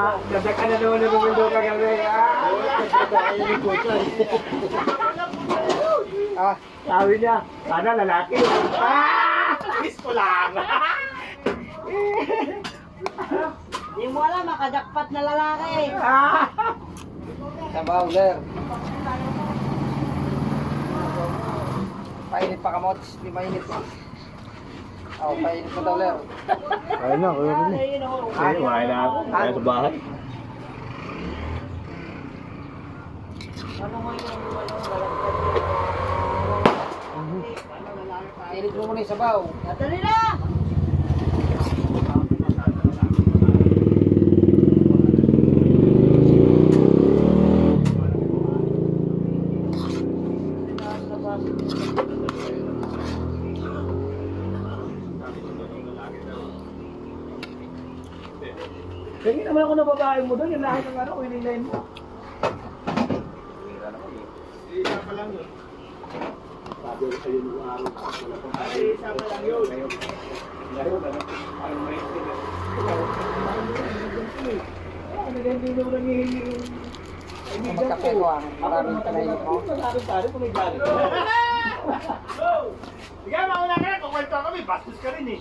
Nadaka na naman ng mundo kagabi. Sabi niya, sana lalaki. Kiss ko lang. Hindi mo alam, makajakpat na lalaki. Sa bowler. Painit pa kamots, di mainit pa. Oh, painit pa daw, Ler. Ayun na, kuya rin. Ayun, kumain na ako. Kaya sa bahay. Painit mo muna yung sabaw. Dali na! Tingin naman ako na babae mo doon, yung lahat ng ano, winning line mo. Isa pa lang yun. Sabi ko sa'yo nung araw, wala pang tayo. Isa pa lang yun. Ngayon, ano? Parang may sila. Hindi mo lang hihingi yung kaibigan ko. Magkape ko ang maraming kanayip mo. Maraming tayo kung may galit. Sige, mauna ka na. Kung kwento kami, bastos ka rin eh.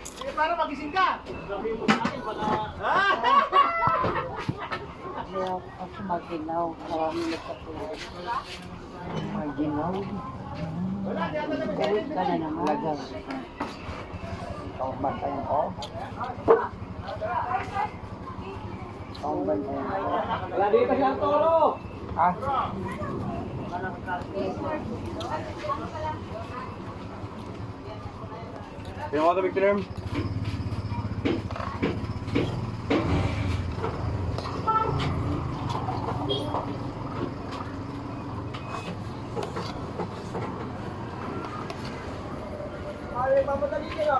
Sige, para magising ka. Sabihin mo sa akin, baka... Kaya ako maginaw. Maraming nagkatulad. Maginaw. Wala, di ata naman siya. Gawit ka na naman. Lagas. Ikaw ang bantayan ko. Ikaw ang bantayan ko. Wala dito siya ang toro. Ha? You want the big term? Ay, mamadali kayo.